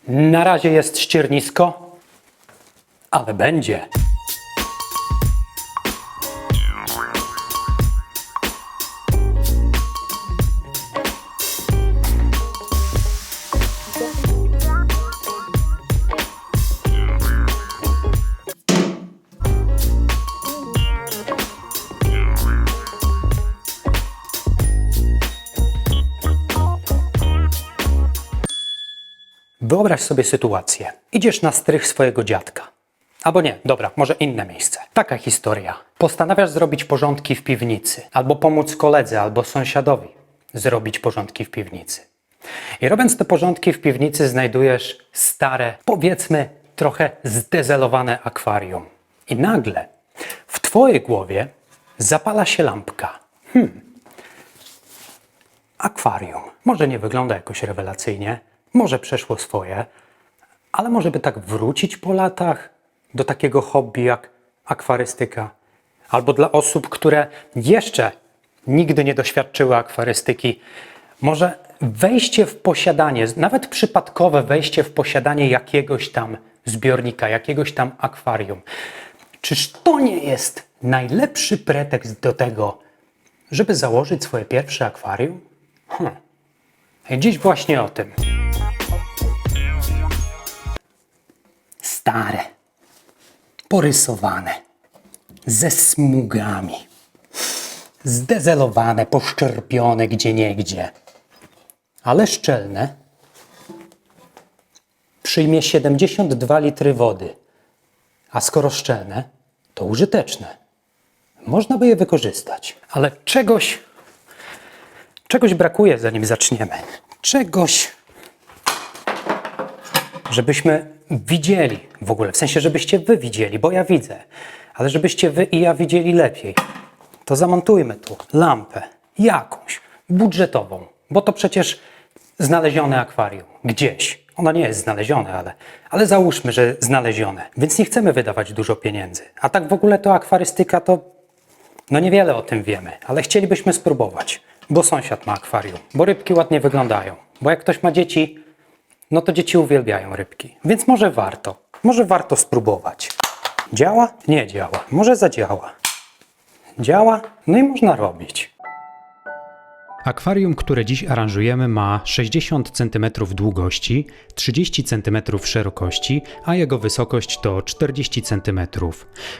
Na razie jest ściernisko, ale będzie. Wyobraź sobie sytuację. Idziesz na strych swojego dziadka. Albo nie, dobra, może inne miejsce. Taka historia. Postanawiasz zrobić porządki w piwnicy. Albo pomóc koledze, albo sąsiadowi zrobić porządki w piwnicy. I robiąc te porządki w piwnicy znajdujesz stare, powiedzmy trochę zdezelowane akwarium. I nagle w twojej głowie zapala się lampka. Akwarium. Może nie wygląda jakoś rewelacyjnie, może przeszło swoje, ale może by tak wrócić po latach do takiego hobby jak akwarystyka. Albo dla osób, które jeszcze nigdy nie doświadczyły akwarystyki, może wejście w posiadanie, nawet przypadkowe wejście w posiadanie jakiegoś tam zbiornika, jakiegoś tam akwarium. Czyż to nie jest najlepszy pretekst do tego, żeby założyć swoje pierwsze akwarium? I dziś właśnie o tym. Stare, porysowane, ze smugami, zdezelowane, poszczerbione gdzieniegdzie, ale szczelne, przyjmie 72 litry wody, a skoro szczelne, to użyteczne. Można by je wykorzystać, ale czegoś brakuje, zanim zaczniemy. Czegoś, żebyśmy widzieli w ogóle, w sensie, żebyście wy widzieli, bo ja widzę, ale żebyście wy i ja widzieli lepiej, to zamontujmy tu lampę jakąś, budżetową, bo to przecież znalezione akwarium, gdzieś. Ono nie jest znalezione, ale załóżmy, że znalezione, więc nie chcemy wydawać dużo pieniędzy. A tak w ogóle to akwarystyka to, no niewiele o tym wiemy, ale chcielibyśmy spróbować, bo sąsiad ma akwarium, bo rybki ładnie wyglądają, bo jak ktoś ma dzieci, no to dzieci uwielbiają rybki, więc może warto spróbować. Działa? Nie działa. Może zadziała. Działa? No i można robić. Akwarium, które dziś aranżujemy, ma 60 cm długości, 30 cm szerokości, a jego wysokość to 40 cm.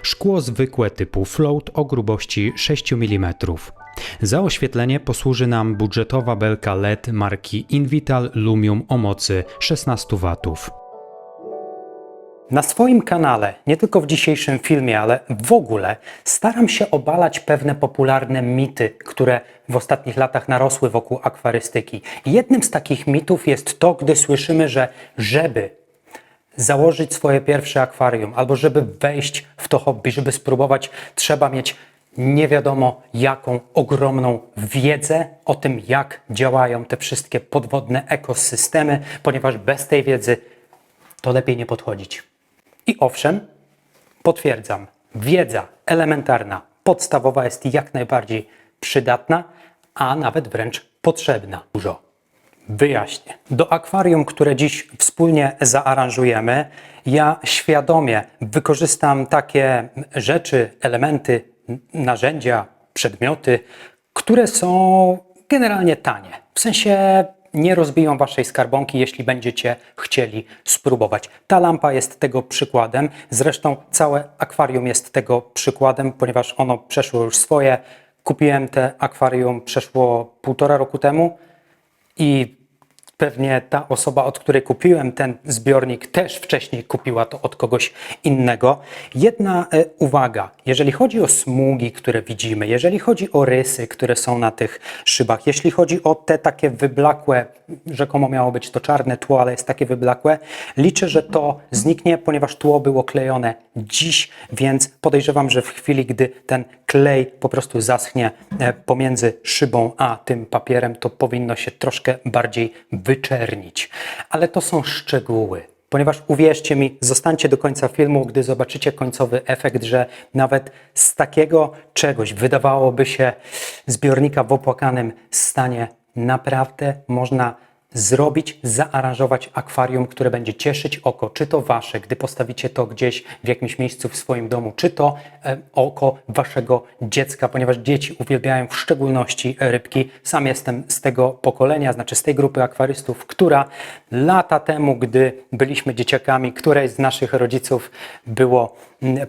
Szkło zwykłe typu float o grubości 6 mm. Za oświetlenie posłuży nam budżetowa belka LED marki Invital Lumium o mocy 16 W. Na swoim kanale, nie tylko w dzisiejszym filmie, ale w ogóle staram się obalać pewne popularne mity, które w ostatnich latach narosły wokół akwarystyki. I jednym z takich mitów jest to, gdy słyszymy, że żeby założyć swoje pierwsze akwarium albo żeby wejść w to hobby, żeby spróbować, trzeba mieć nie wiadomo jaką ogromną wiedzę o tym, jak działają te wszystkie podwodne ekosystemy, ponieważ bez tej wiedzy to lepiej nie podchodzić. I owszem, potwierdzam, wiedza elementarna, podstawowa jest jak najbardziej przydatna, a nawet wręcz potrzebna. Dużo. Wyjaśnię. Do akwarium, które dziś wspólnie zaaranżujemy, ja świadomie wykorzystam takie rzeczy, elementy, narzędzia, przedmioty, które są generalnie tanie. W sensie nie rozbiją waszej skarbonki, jeśli będziecie chcieli spróbować. Ta lampa jest tego przykładem. Zresztą całe akwarium jest tego przykładem, ponieważ ono przeszło już swoje. Kupiłem te akwarium przeszło 1,5 roku temu i pewnie ta osoba, od której kupiłem ten zbiornik, też wcześniej kupiła to od kogoś innego. Jedna uwaga, jeżeli chodzi o smugi, które widzimy, jeżeli chodzi o rysy, które są na tych szybach, jeśli chodzi o te takie wyblakłe, rzekomo miało być to czarne tło, ale jest takie wyblakłe, liczę, że to zniknie, ponieważ tło było klejone dziś, więc podejrzewam, że w chwili, gdy ten klej po prostu zaschnie pomiędzy szybą a tym papierem, to powinno się troszkę bardziej wyczernić. Ale to są szczegóły, ponieważ uwierzcie mi, zostańcie do końca filmu, gdy zobaczycie końcowy efekt, że nawet z takiego czegoś, wydawałoby się zbiornika w opłakanym stanie, naprawdę można zrobić, zaaranżować akwarium, które będzie cieszyć oko, czy to wasze, gdy postawicie to gdzieś w jakimś miejscu w swoim domu, czy to oko waszego dziecka, ponieważ dzieci uwielbiają w szczególności rybki. Sam jestem z tego pokolenia, znaczy z tej grupy akwarystów, która lata temu, gdy byliśmy dzieciakami, któreś z naszych rodziców było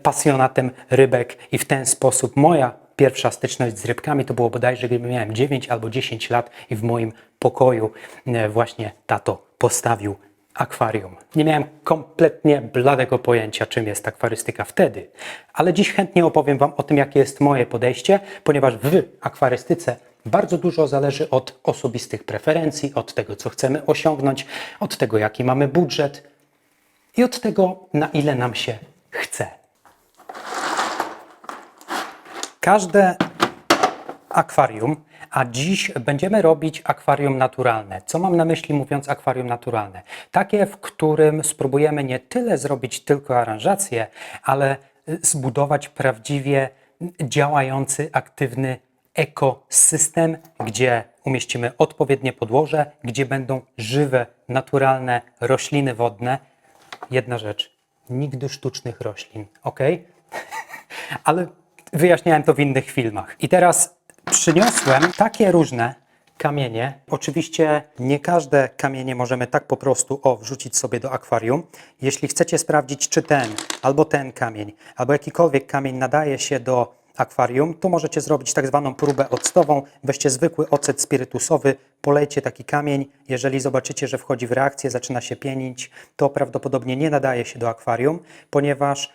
pasjonatem rybek i w ten sposób moja pierwsza styczność z rybkami to było bodajże, gdy miałem 9 albo 10 lat i w moim pokoju właśnie tato postawił akwarium. Nie miałem kompletnie bladego pojęcia, czym jest akwarystyka wtedy, ale dziś chętnie opowiem wam o tym, jakie jest moje podejście, ponieważ w akwarystyce bardzo dużo zależy od osobistych preferencji, od tego, co chcemy osiągnąć, od tego, jaki mamy budżet i od tego, na ile nam się chce. Każde akwarium, a dziś będziemy robić akwarium naturalne. Co mam na myśli mówiąc akwarium naturalne? Takie, w którym spróbujemy nie tyle zrobić tylko aranżację, ale zbudować prawdziwie działający, aktywny ekosystem, gdzie umieścimy odpowiednie podłoże, gdzie będą żywe, naturalne rośliny wodne. Jedna rzecz, nigdy sztucznych roślin, ok? Ale wyjaśniałem to w innych filmach. I teraz przyniosłem takie różne kamienie. Oczywiście nie każde kamienie możemy tak po prostu wrzucić sobie do akwarium. Jeśli chcecie sprawdzić, czy ten, albo ten kamień, albo jakikolwiek kamień nadaje się do akwarium, to możecie zrobić tak zwaną próbę octową. Weźcie zwykły ocet spirytusowy, polejcie taki kamień. Jeżeli zobaczycie, że wchodzi w reakcję, zaczyna się pienić, to prawdopodobnie nie nadaje się do akwarium, ponieważ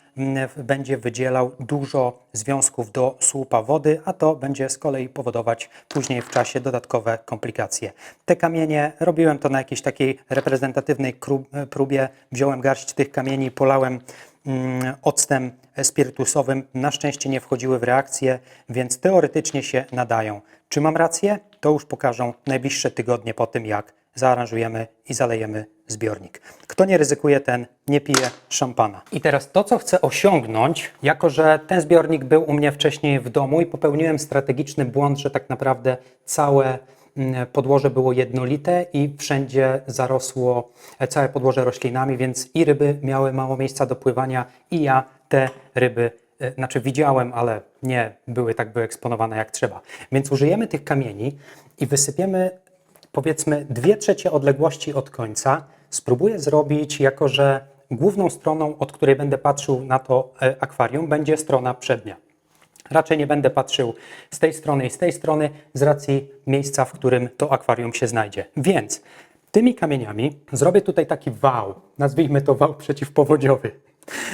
będzie wydzielał dużo związków do słupa wody, a to będzie z kolei powodować później w czasie dodatkowe komplikacje. Te kamienie, robiłem to na jakiejś takiej reprezentatywnej próbie, wziąłem garść tych kamieni, polałem octem spirytusowym. Na szczęście nie wchodziły w reakcję, więc teoretycznie się nadają. Czy mam rację? To już pokażą najbliższe tygodnie po tym, jak zaaranżujemy i zalejemy zbiornik. Kto nie ryzykuje, ten nie pije szampana. I teraz to, co chcę osiągnąć, jako że ten zbiornik był u mnie wcześniej w domu i popełniłem strategiczny błąd, że tak naprawdę całe podłoże było jednolite i wszędzie zarosło całe podłoże roślinami, więc i ryby miały mało miejsca do pływania i ja te ryby widziałem, ale nie były tak wyeksponowane jak trzeba. Więc użyjemy tych kamieni i wysypiemy powiedzmy 2/3 odległości od końca. Spróbuję zrobić, jako że główną stroną, od której będę patrzył na to akwarium, będzie strona przednia. Raczej nie będę patrzył z tej strony i z tej strony z racji miejsca, w którym to akwarium się znajdzie. Więc tymi kamieniami zrobię tutaj taki wał, nazwijmy to wał przeciwpowodziowy.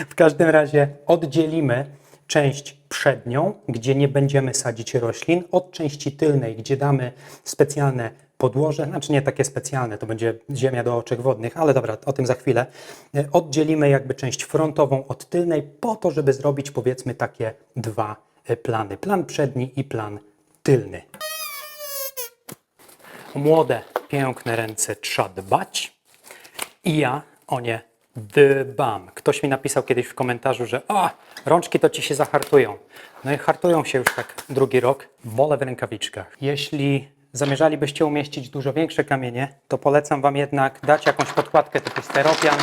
W każdym razie oddzielimy część przednią, gdzie nie będziemy sadzić roślin, od części tylnej, gdzie damy specjalne podłoże, znaczy nie takie specjalne, to będzie ziemia do oczek wodnych, ale dobra, o tym za chwilę. Oddzielimy jakby część frontową od tylnej po to, żeby zrobić powiedzmy takie dwa plany. Plan przedni i plan tylny. O młode, piękne ręce trzeba dbać i ja o nie dbam. Ktoś mi napisał kiedyś w komentarzu, że rączki to ci się zahartują. No i hartują się już tak drugi rok. Wolę w rękawiczkach. Jeśli zamierzalibyście umieścić dużo większe kamienie, to polecam wam jednak dać jakąś podkładkę typu styropian,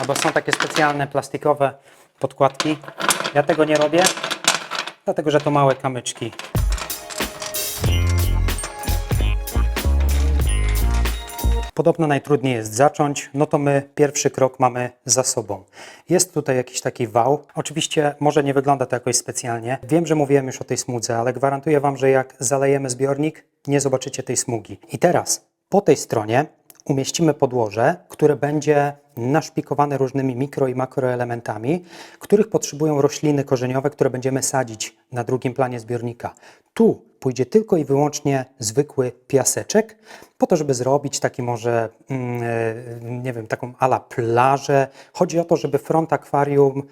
albo są takie specjalne plastikowe podkładki. Ja tego nie robię, dlatego że to małe kamyczki. Podobno najtrudniej jest zacząć, no to my pierwszy krok mamy za sobą. Jest tutaj jakiś taki wał. Oczywiście może nie wygląda to jakoś specjalnie. Wiem, że mówiłem już o tej smudze, ale gwarantuję wam, że jak zalejemy zbiornik, nie zobaczycie tej smugi. I teraz po tej stronie umieścimy podłoże, które będzie naszpikowane różnymi mikro i makroelementami, których potrzebują rośliny korzeniowe, które będziemy sadzić na drugim planie zbiornika. Tu pójdzie tylko i wyłącznie zwykły piaseczek, po to, żeby zrobić taki może, nie wiem, taką a la plażę. Chodzi o to, żeby front akwarium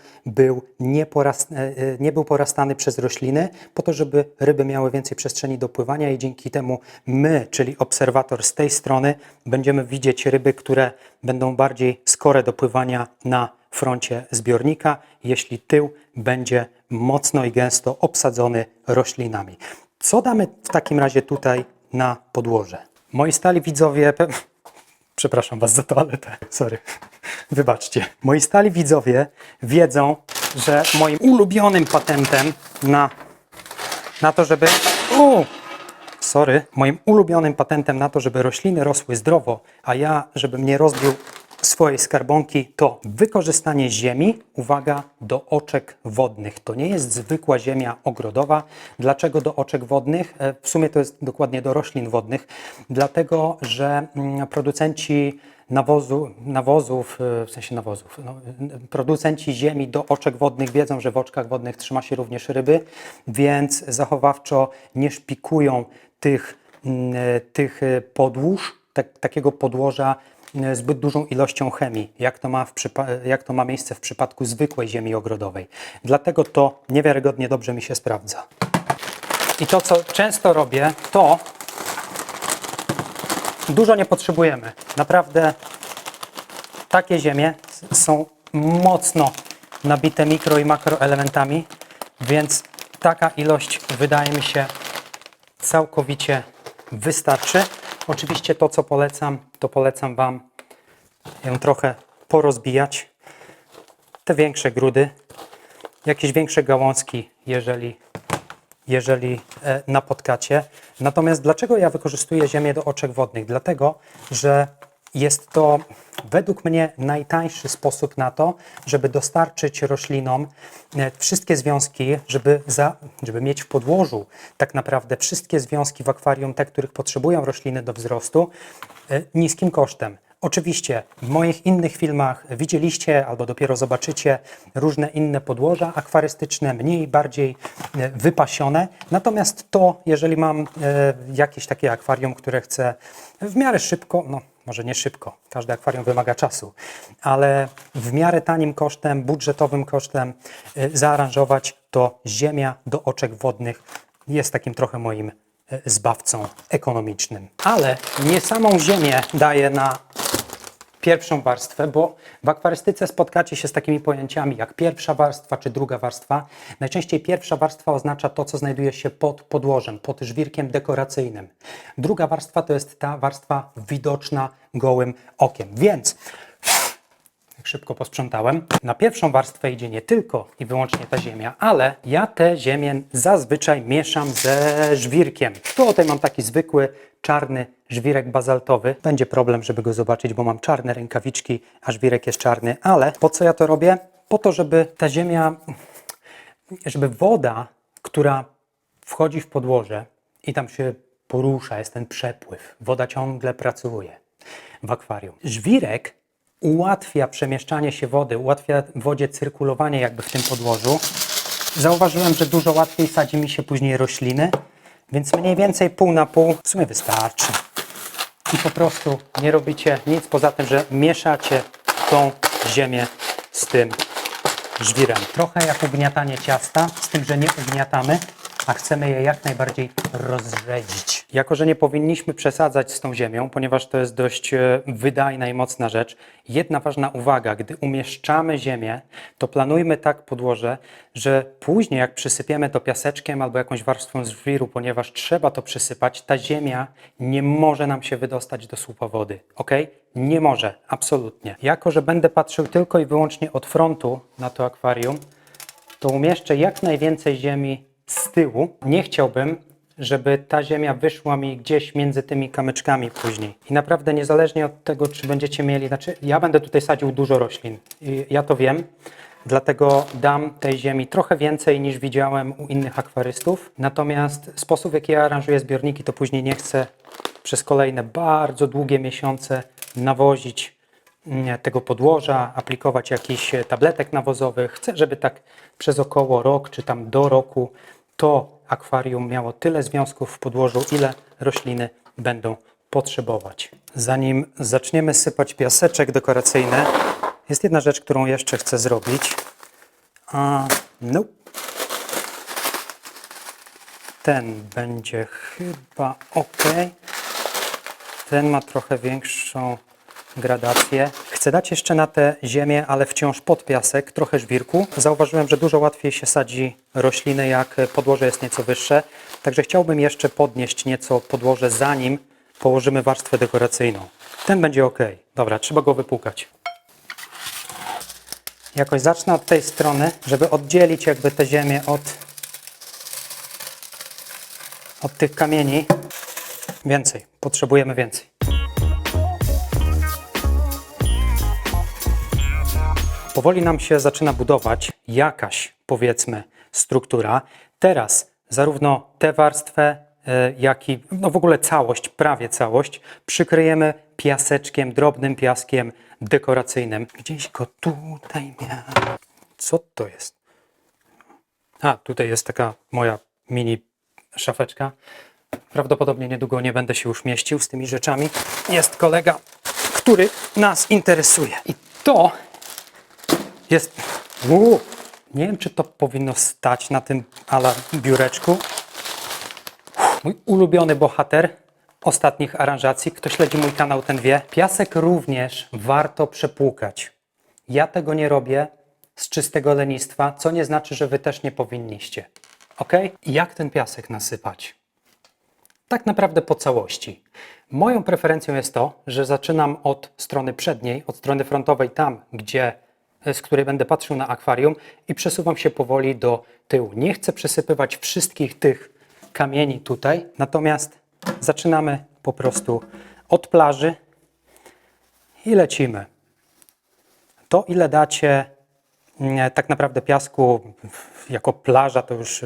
nie był porastany przez rośliny, po to, żeby ryby miały więcej przestrzeni do pływania i dzięki temu my, czyli obserwator z tej strony, będziemy widzieć ryby, które będą bardziej skore do pływania na froncie zbiornika, jeśli tył będzie mocno i gęsto obsadzony roślinami. Co damy w takim razie tutaj na podłoże? Moi stali widzowie Przepraszam was za toaletę, sorry. Wybaczcie. Moi stali widzowie wiedzą, że moim ulubionym patentem na to, żeby... Moim ulubionym patentem na to, żeby rośliny rosły zdrowo, a ja, żebym nie rozbił swojej skarbonki, to wykorzystanie ziemi, uwaga, do oczek wodnych. To nie jest zwykła ziemia ogrodowa. Dlaczego do oczek wodnych? W sumie to jest dokładnie do roślin wodnych. Dlatego, że producenci producenci ziemi do oczek wodnych wiedzą, że w oczkach wodnych trzyma się również ryby, więc zachowawczo nie szpikują tych podłóż, takiego podłoża zbyt dużą ilością chemii, jak to ma miejsce w przypadku zwykłej ziemi ogrodowej. Dlatego to niewiarygodnie dobrze mi się sprawdza. I to, co często robię, to dużo nie potrzebujemy. Naprawdę takie ziemie są mocno nabite mikro i makroelementami, więc taka ilość wydaje mi się całkowicie wystarczy. Oczywiście to, co polecam, to polecam wam ją trochę porozbijać. Te większe grudy, jakieś większe gałązki, jeżeli napotkacie. Natomiast dlaczego ja wykorzystuję ziemię do oczek wodnych? Dlatego, że jest to według mnie najtańszy sposób na to, żeby dostarczyć roślinom wszystkie związki, żeby mieć w podłożu tak naprawdę wszystkie związki w akwarium, te, których potrzebują rośliny do wzrostu, niskim kosztem. Oczywiście w moich innych filmach widzieliście albo dopiero zobaczycie różne inne podłoża akwarystyczne, mniej, bardziej wypasione. Natomiast jeżeli mam jakieś takie akwarium, które chcę w miarę szybko, no może nie szybko, każde akwarium wymaga czasu, ale w miarę tanim kosztem, budżetowym kosztem zaaranżować, to ziemia do oczek wodnych jest takim trochę moim zbawcą ekonomicznym. Ale nie samą ziemię daję na pierwszą warstwę, bo w akwarystyce spotkacie się z takimi pojęciami jak pierwsza warstwa czy druga warstwa. Najczęściej pierwsza warstwa oznacza to, co znajduje się pod podłożem, pod żwirkiem dekoracyjnym. Druga warstwa to jest ta warstwa widoczna gołym okiem. Więc jak szybko posprzątałem. Na pierwszą warstwę idzie nie tylko i wyłącznie ta ziemia, ale ja tę ziemię zazwyczaj mieszam ze żwirkiem. Tutaj mam taki zwykły czarny żwirek bazaltowy. Będzie problem, żeby go zobaczyć, bo mam czarne rękawiczki, a żwirek jest czarny. Ale po co ja to robię? Po to, żeby ta ziemia, żeby woda, która wchodzi w podłoże i tam się porusza, jest ten przepływ. Woda ciągle pracuje w akwarium. Żwirek ułatwia przemieszczanie się wody, ułatwia wodzie cyrkulowanie jakby w tym podłożu. Zauważyłem, że dużo łatwiej sadzi mi się później rośliny, więc mniej więcej pół na pół w sumie wystarczy. I po prostu nie robicie nic poza tym, że mieszacie tą ziemię z tym żwirem. Trochę jak ugniatanie ciasta, z tym, że nie ugniatamy, a chcemy je jak najbardziej rozrzedzić. Jako że nie powinniśmy przesadzać z tą ziemią, ponieważ to jest dość wydajna i mocna rzecz, jedna ważna uwaga, gdy umieszczamy ziemię, to planujmy tak podłoże, że później jak przysypiemy to piaseczkiem albo jakąś warstwą z żwiru, ponieważ trzeba to przysypać, ta ziemia nie może nam się wydostać do słupa wody, ok? Nie może, absolutnie. Jako że będę patrzył tylko i wyłącznie od frontu na to akwarium, to umieszczę jak najwięcej ziemi z tyłu. Nie chciałbym, żeby ta ziemia wyszła mi gdzieś między tymi kamyczkami później. I naprawdę niezależnie od tego, czy będziecie mieli, ja będę tutaj sadził dużo roślin. I ja to wiem, dlatego dam tej ziemi trochę więcej niż widziałem u innych akwarystów. Natomiast sposób, w jaki ja aranżuję zbiorniki, to później nie chcę przez kolejne bardzo długie miesiące nawozić tego podłoża, aplikować jakichś tabletek nawozowych. Chcę, żeby tak przez około rok, czy tam do roku to akwarium miało tyle związków w podłożu, ile rośliny będą potrzebować. Zanim zaczniemy sypać piaseczek dekoracyjny, jest jedna rzecz, którą jeszcze chcę zrobić. No. Ten będzie chyba ok. Ten ma trochę większą gradację. Chcę dać jeszcze na tę ziemię, ale wciąż pod piasek, trochę żwirku. Zauważyłem, że dużo łatwiej się sadzi rośliny, jak podłoże jest nieco wyższe. Także chciałbym jeszcze podnieść nieco podłoże, zanim położymy warstwę dekoracyjną. Ten będzie ok. Dobra, trzeba go wypłukać. Jakoś zacznę od tej strony, żeby oddzielić jakby tę ziemię od tych kamieni. Więcej, potrzebujemy więcej. Powoli nam się zaczyna budować jakaś, powiedzmy, struktura. Teraz zarówno tę warstwę, jak i no w ogóle całość, prawie całość, przykryjemy piaseczkiem, drobnym piaskiem dekoracyjnym. Gdzieś go tutaj miałem. Co to jest? A, tutaj jest taka moja mini szafeczka. Prawdopodobnie niedługo nie będę się już mieścił z tymi rzeczami. Jest kolega, który nas interesuje. I to jest... Nie wiem, czy to powinno stać na tym ala biureczku. Mój ulubiony bohater ostatnich aranżacji. Kto śledzi mój kanał, ten wie. Piasek również warto przepłukać. Ja tego nie robię z czystego lenistwa, co nie znaczy, że wy też nie powinniście. Ok? I jak ten piasek nasypać? Tak naprawdę po całości. Moją preferencją jest to, że zaczynam od strony przedniej, od strony frontowej, tam, z której będę patrzył na akwarium i przesuwam się powoli do tyłu. Nie chcę przesypywać wszystkich tych kamieni tutaj, natomiast zaczynamy po prostu od plaży i lecimy. To, ile dacie tak naprawdę piasku jako plaża, to już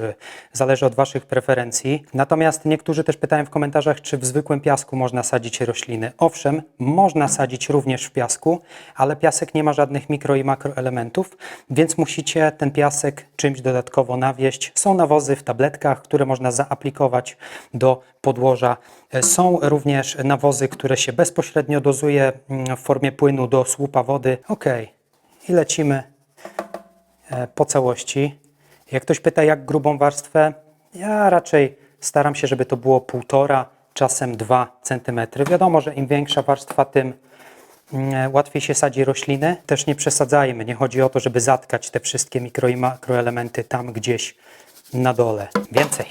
zależy od waszych preferencji. Natomiast niektórzy też pytają w komentarzach, czy w zwykłym piasku można sadzić rośliny. Owszem, można sadzić również w piasku, ale piasek nie ma żadnych mikro i makroelementów, więc musicie ten piasek czymś dodatkowo nawieść. Są nawozy w tabletkach, które można zaaplikować do podłoża. Są również nawozy, które się bezpośrednio dozuje w formie płynu do słupa wody. Ok, i lecimy po całości. Jak ktoś pyta, jak grubą warstwę, ja raczej staram się, żeby to było 1,5, czasem 2 cm. Wiadomo, że im większa warstwa, tym łatwiej się sadzi rośliny. Też nie przesadzajmy. Nie chodzi o to, żeby zatkać te wszystkie mikro i makroelementy tam gdzieś na dole. Więcej.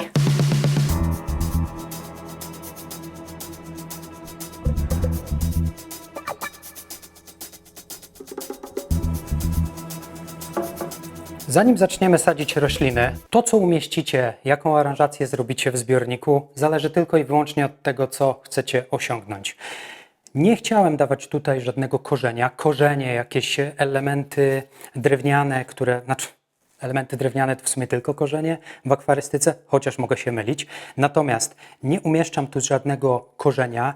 Zanim zaczniemy sadzić rośliny, to co umieścicie, jaką aranżację zrobicie w zbiorniku, zależy tylko i wyłącznie od tego, co chcecie osiągnąć. Nie chciałem dawać tutaj żadnego korzenia. Korzenie, jakieś elementy drewniane, elementy drewniane to w sumie tylko korzenie w akwarystyce, chociaż mogę się mylić. Natomiast nie umieszczam tu żadnego korzenia.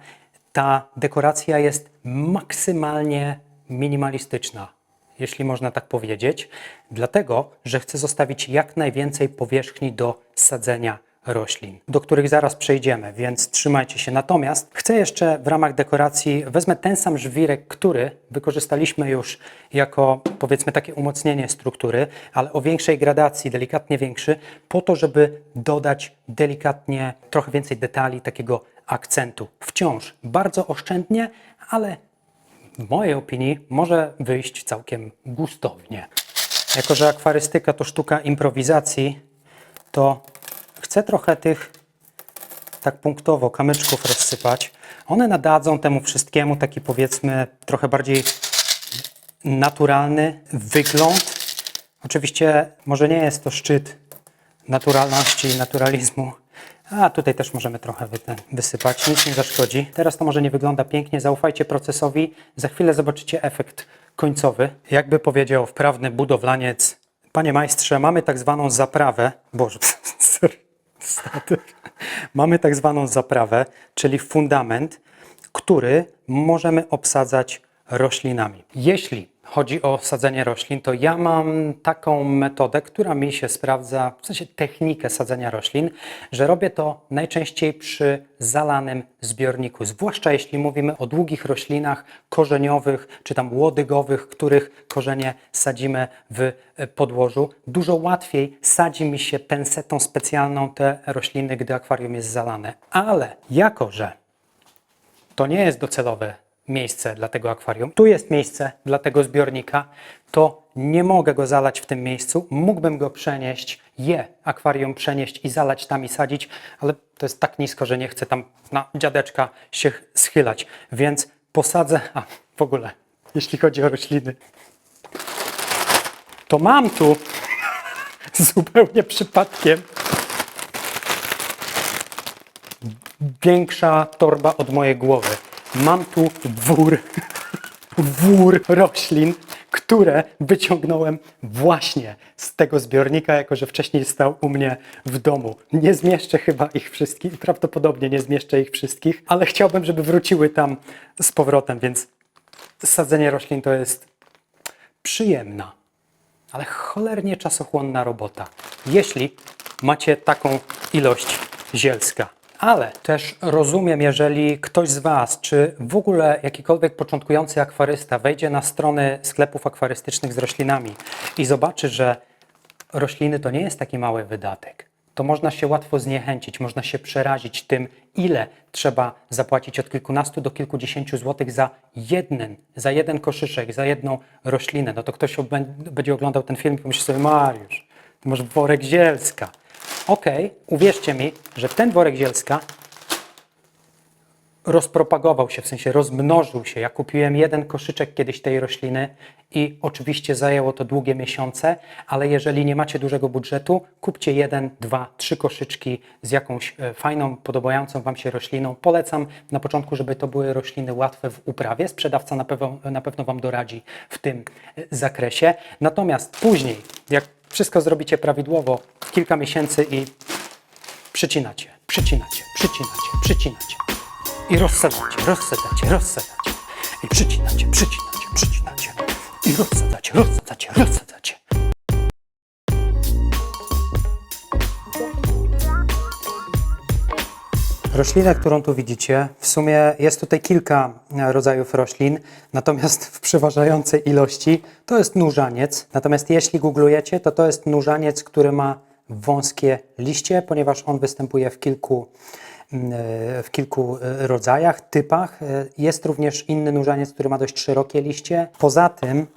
Ta dekoracja jest maksymalnie minimalistyczna, jeśli można tak powiedzieć, dlatego, że chcę zostawić jak najwięcej powierzchni do sadzenia roślin, do których zaraz przejdziemy, więc trzymajcie się. Natomiast chcę jeszcze w ramach dekoracji, wezmę ten sam żwirek, który wykorzystaliśmy już jako, powiedzmy, takie umocnienie struktury, ale o większej gradacji, delikatnie większy, po to, żeby dodać delikatnie trochę więcej detali, takiego akcentu. Wciąż bardzo oszczędnie, ale w mojej opinii może wyjść całkiem gustownie. Jako że akwarystyka to sztuka improwizacji, to chcę trochę tych tak punktowo kamyczków rozsypać. One nadadzą temu wszystkiemu taki, powiedzmy, trochę bardziej naturalny wygląd. Oczywiście może nie jest to szczyt naturalności i naturalizmu, a tutaj też możemy trochę wysypać, nic nie zaszkodzi. Teraz to może nie wygląda pięknie, zaufajcie procesowi, za chwilę zobaczycie efekt końcowy. Jakby powiedział wprawny budowlaniec, panie majstrze, mamy tak zwaną zaprawę, boże, sorry, statyw. Mamy tak zwaną zaprawę, czyli fundament, który możemy obsadzać roślinami. Jeśli chodzi o sadzenie roślin, to ja mam taką metodę, która mi się sprawdza, w sensie technikę sadzenia roślin, że robię to najczęściej przy zalanym zbiorniku, zwłaszcza jeśli mówimy o długich roślinach korzeniowych, czy tam łodygowych, których korzenie sadzimy w podłożu. Dużo łatwiej sadzi mi się pensetą specjalną te rośliny, gdy akwarium jest zalane. Ale jako że to nie jest docelowe miejsce dla tego akwarium, tu jest miejsce dla tego zbiornika, to nie mogę go zalać w tym miejscu. Mógłbym go przenieść, akwarium przenieść i zalać tam i sadzić, ale to jest tak nisko, że nie chcę tam na dziadeczka się schylać. Więc posadzę, w ogóle, jeśli chodzi o rośliny, to mam tu zupełnie przypadkiem większa torba od mojej głowy. Mam tu wór roślin, które wyciągnąłem właśnie z tego zbiornika, jako że wcześniej stał u mnie w domu. Nie zmieszczę chyba ich wszystkich, prawdopodobnie nie zmieszczę ich wszystkich, ale chciałbym, żeby wróciły tam z powrotem, więc sadzenie roślin to jest przyjemna, ale cholernie czasochłonna robota, jeśli macie taką ilość zielska. Ale też rozumiem, jeżeli ktoś z Was, czy w ogóle jakikolwiek początkujący akwarysta wejdzie na strony sklepów akwarystycznych z roślinami i zobaczy, że rośliny to nie jest taki mały wydatek, to można się łatwo zniechęcić, można się przerazić tym, ile trzeba zapłacić od kilkunastu do kilkudziesięciu złotych za jeden koszyczek, za jedną roślinę. No to ktoś będzie oglądał ten film i pomyśli sobie: Mariusz, ty masz worek zielska. Okej, uwierzcie mi, że ten worek zielska rozpropagował się, w sensie rozmnożył się. Ja kupiłem jeden koszyczek kiedyś tej rośliny i oczywiście zajęło to długie miesiące, ale jeżeli nie macie dużego budżetu, kupcie 1, 2, 3 koszyczki z jakąś fajną, podobającą Wam się rośliną. Polecam na początku, żeby to były rośliny łatwe w uprawie. Sprzedawca na pewno Wam doradzi w tym zakresie. Natomiast później, jak wszystko zrobicie prawidłowo, kilka miesięcy i przycinacie. I rozsadzacie. I przycinacie. I rozsadzacie. Roślinę, którą tu widzicie, w sumie jest tutaj kilka rodzajów roślin, natomiast w przeważającej ilości to jest nurzaniec. Natomiast jeśli googlujecie, to jest nurzaniec, który ma wąskie liście, ponieważ on występuje w kilku rodzajach, typach. Jest również inny nurzaniec, który ma dość szerokie liście. Poza tym,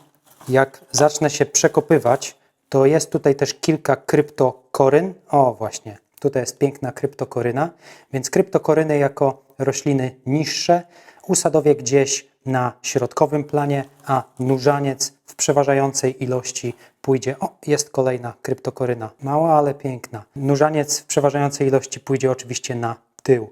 jak zacznę się przekopywać, to jest tutaj też kilka kryptokoryn. O, właśnie, tutaj jest piękna kryptokoryna. Więc kryptokoryny jako rośliny niższe usadowię gdzieś na środkowym planie, a nurzaniec w przeważającej ilości pójdzie... O, jest kolejna kryptokoryna. Mała, ale piękna. Nurzaniec w przeważającej ilości pójdzie oczywiście na tył.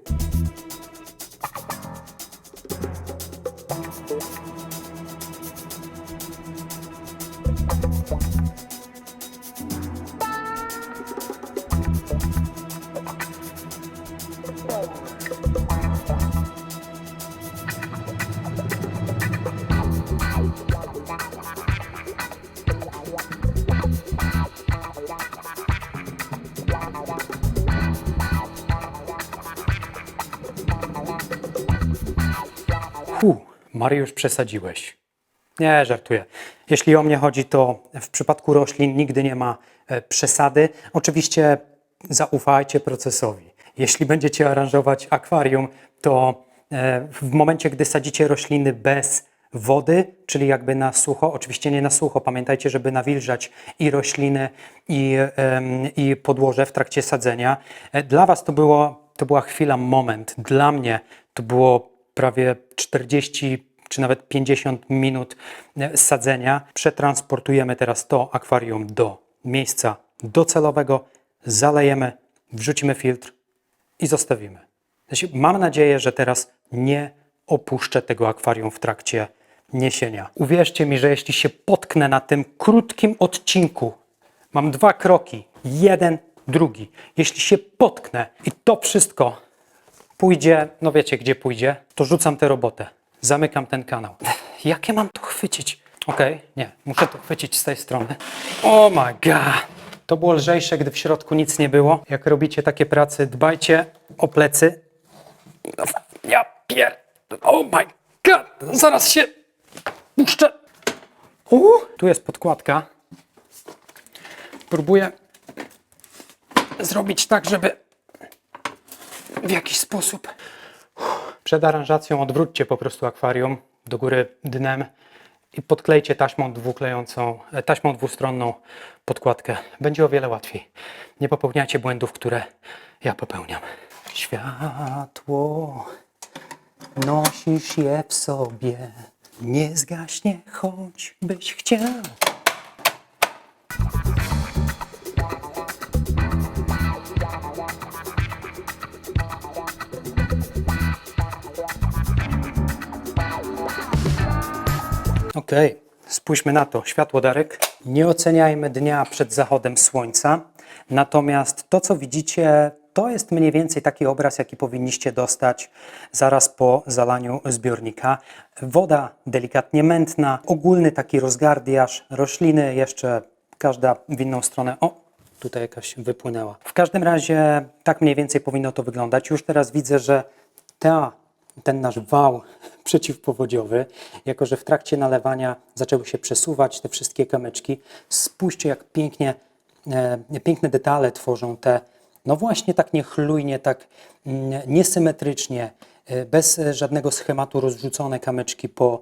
Mariusz, przesadziłeś. Nie, żartuję. Jeśli o mnie chodzi, to w przypadku roślin nigdy nie ma przesady. Oczywiście zaufajcie procesowi. Jeśli będziecie aranżować akwarium, to w momencie, gdy sadzicie rośliny bez wody, czyli jakby na sucho, oczywiście nie na sucho, pamiętajcie, żeby nawilżać i rośliny, i podłoże w trakcie sadzenia. Dla Was to była chwila, moment. Dla mnie to było prawie 40 czy nawet 50 minut sadzenia. Przetransportujemy teraz to akwarium do miejsca docelowego, zalejemy, wrzucimy filtr i zostawimy. Mam nadzieję, że teraz nie opuszczę tego akwarium w trakcie niesienia. Uwierzcie mi, że jeśli się potknę na tym krótkim odcinku, mam 2 kroki, jeden, drugi. Jeśli się potknę i to wszystko pójdzie, no wiecie gdzie pójdzie, to rzucam tę robotę. Zamykam ten kanał. Jakie mam to chwycić? Okej, nie, muszę to chwycić z tej strony. Oh my god! To było lżejsze, gdy w środku nic nie było. Jak robicie takie prace, dbajcie o plecy. Oh my god! Zaraz się puszczę. Tu jest podkładka. Próbuję zrobić tak, żeby w jakiś sposób... Przed aranżacją odwróćcie po prostu akwarium. do góry dnem i podklejcie taśmą dwustronną podkładkę. Będzie o wiele łatwiej. Nie popełniajcie błędów, które ja popełniam. Światło, nosisz je w sobie, nie zgaśnie, choćbyś chciał. Okej, spójrzmy na to. Światłodarek. Nie oceniajmy dnia przed zachodem słońca. Natomiast to, co widzicie, to jest mniej więcej taki obraz, jaki powinniście dostać zaraz po zalaniu zbiornika. Woda delikatnie mętna, ogólny taki rozgardiaż, rośliny jeszcze każda w inną stronę. O, tutaj jakaś wypłynęła. W każdym razie tak mniej więcej powinno to wyglądać. Już teraz widzę, że ten nasz wał przeciwpowodziowy, jako że w trakcie nalewania zaczęły się przesuwać te wszystkie kamyczki. Spójrzcie, jak piękne detale tworzą te, no właśnie tak niechlujnie, tak niesymetrycznie, bez żadnego schematu rozrzucone kamyczki po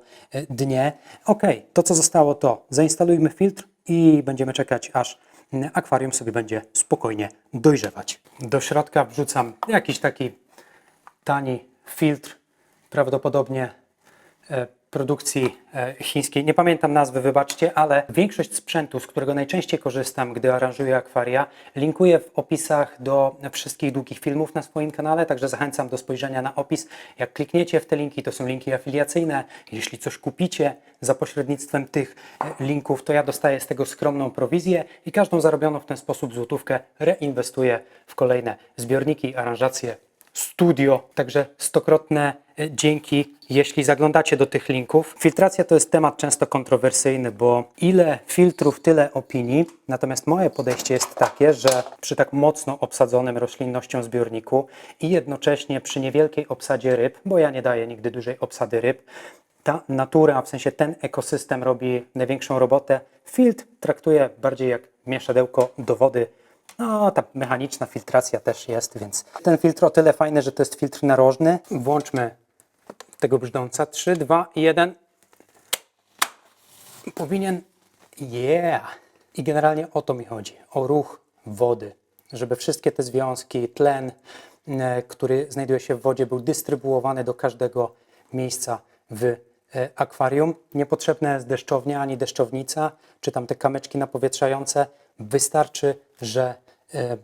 dnie. Ok, to co zostało to zainstalujmy filtr i będziemy czekać, aż akwarium sobie będzie spokojnie dojrzewać. Do środka wrzucam jakiś taki tani filtr, prawdopodobnie produkcji chińskiej. Nie pamiętam nazwy, wybaczcie, ale większość sprzętu, z którego najczęściej korzystam, gdy aranżuję akwaria, linkuję w opisach do wszystkich długich filmów na swoim kanale, także zachęcam do spojrzenia na opis. Jak klikniecie w te linki, to są linki afiliacyjne. Jeśli coś kupicie za pośrednictwem tych linków, to ja dostaję z tego skromną prowizję i każdą zarobioną w ten sposób złotówkę reinwestuję w kolejne zbiorniki, aranżacje, studio, także stokrotne dzięki, jeśli zaglądacie do tych linków. Filtracja to jest temat często kontrowersyjny, bo ile filtrów, tyle opinii. Natomiast moje podejście jest takie, że przy tak mocno obsadzonym roślinnością zbiorniku i jednocześnie przy niewielkiej obsadzie ryb, bo ja nie daję nigdy dużej obsady ryb, ta natura, w sensie ten ekosystem robi największą robotę. Filtr traktuję bardziej jak mieszadełko do wody. No, ta mechaniczna filtracja też jest, więc ten filtr o tyle fajny, że to jest filtr narożny. Włączmy tego brzdąca. 3, 2, 1. Powinien... I generalnie o to mi chodzi. O ruch wody. Żeby wszystkie te związki, tlen, który znajduje się w wodzie, był dystrybuowany do każdego miejsca w akwarium. Niepotrzebna jest deszczownia ani deszczownica, czy tam te kamyczki napowietrzające. Wystarczy, że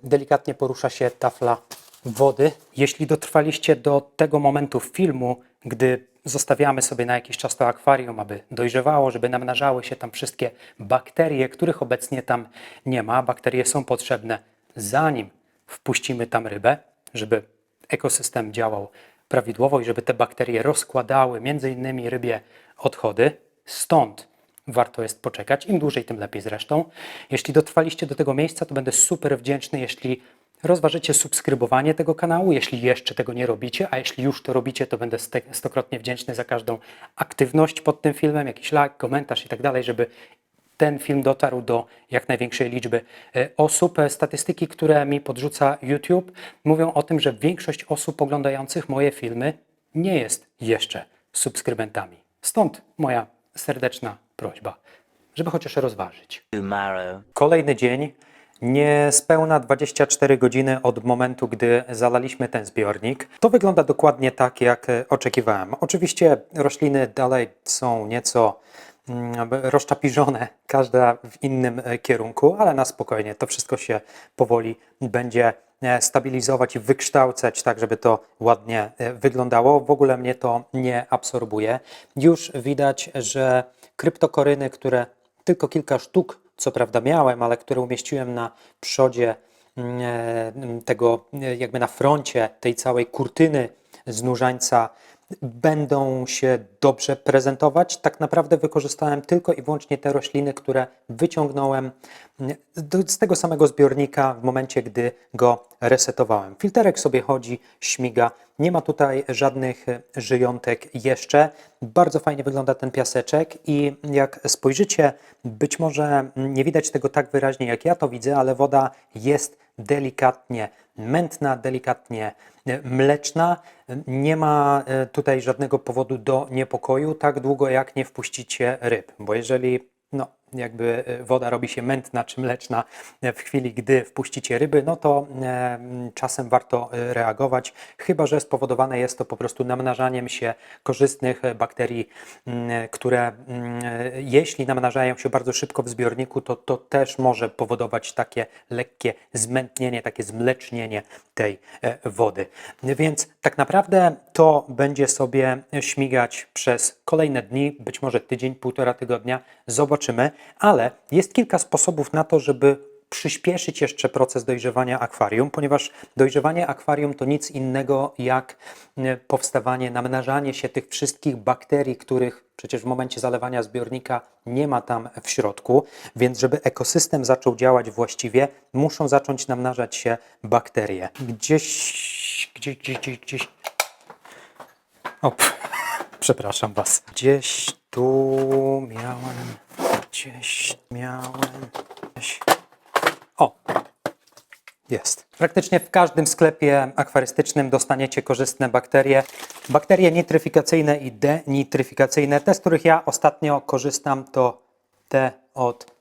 delikatnie porusza się tafla wody. Jeśli dotrwaliście do tego momentu filmu, gdy zostawiamy sobie na jakiś czas to akwarium, aby dojrzewało, żeby namnażały się tam wszystkie bakterie, których obecnie tam nie ma. Bakterie są potrzebne, zanim wpuścimy tam rybę, żeby ekosystem działał prawidłowo i żeby te bakterie rozkładały między innymi rybie odchody. Stąd warto jest poczekać. Im dłużej, tym lepiej zresztą. Jeśli dotrwaliście do tego miejsca, to będę super wdzięczny, jeśli rozważycie subskrybowanie tego kanału, jeśli jeszcze tego nie robicie, a jeśli już to robicie, to będę stokrotnie wdzięczny za każdą aktywność pod tym filmem, jakiś like, komentarz i tak dalej, żeby ten film dotarł do jak największej liczby osób. Statystyki, które mi podrzuca YouTube, mówią o tym, że większość osób oglądających moje filmy nie jest jeszcze subskrybentami. Stąd moja serdeczna prośba, żeby chociaż rozważyć. Kolejny dzień, niespełna 24 godziny od momentu, gdy zalaliśmy ten zbiornik. To wygląda dokładnie tak, jak oczekiwałem. Oczywiście rośliny dalej są nieco rozczapiżone, każda w innym kierunku, ale na spokojnie to wszystko się powoli będzie stabilizować i wykształcać tak, żeby to ładnie wyglądało. W ogóle mnie to nie absorbuje. Już widać, że kryptokoryny, które tylko kilka sztuk co prawda miałem, ale które umieściłem na przodzie tego, jakby na froncie tej całej kurtyny z nóżańca, będą się dobrze prezentować. Tak naprawdę wykorzystałem tylko i wyłącznie te rośliny, które wyciągnąłem z tego samego zbiornika w momencie, gdy go resetowałem. Filterek sobie chodzi, śmiga. Nie ma tutaj żadnych żyjątek jeszcze. Bardzo fajnie wygląda ten piaseczek i jak spojrzycie, być może nie widać tego tak wyraźnie jak ja to widzę, ale woda jest delikatnie mętna, delikatnie mleczna. Nie ma tutaj żadnego powodu do niepokoju, tak długo jak nie wpuścicie ryb, bo jeżeli jakby woda robi się mętna czy mleczna w chwili, gdy wpuścicie ryby, no to czasem warto reagować, chyba że spowodowane jest to po prostu namnażaniem się korzystnych bakterii, które jeśli namnażają się bardzo szybko w zbiorniku, to też może powodować takie lekkie zmętnienie, takie zmlecznienie tej wody. Więc tak naprawdę to będzie sobie śmigać przez kolejne dni, być może tydzień, półtora tygodnia, zobaczymy, ale jest kilka sposobów na to, żeby przyspieszyć jeszcze proces dojrzewania akwarium, ponieważ dojrzewanie akwarium to nic innego jak powstawanie, namnażanie się tych wszystkich bakterii, których przecież w momencie zalewania zbiornika nie ma tam w środku, więc żeby ekosystem zaczął działać właściwie, muszą zacząć namnażać się bakterie. Gdzieś. O, przepraszam Was. Gdzieś tu miałem. O, jest. Praktycznie w każdym sklepie akwarystycznym dostaniecie korzystne bakterie. Bakterie nitryfikacyjne i denitryfikacyjne. Te, z których ja ostatnio korzystam, to te od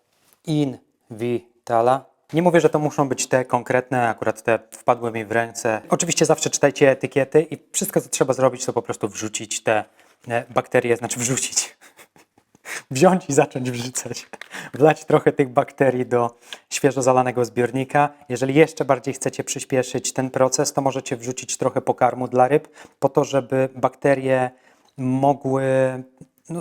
Invitala. Nie mówię, że to muszą być te konkretne, akurat te wpadły mi w ręce. Oczywiście zawsze czytajcie etykiety i wszystko, co trzeba zrobić, to po prostu wrzucić te bakterie, znaczy wrzucić. Wziąć i zacząć wrzucać, wlać trochę tych bakterii do świeżo zalanego zbiornika. Jeżeli jeszcze bardziej chcecie przyspieszyć ten proces, to możecie wrzucić trochę pokarmu dla ryb, po to, żeby bakterie mogły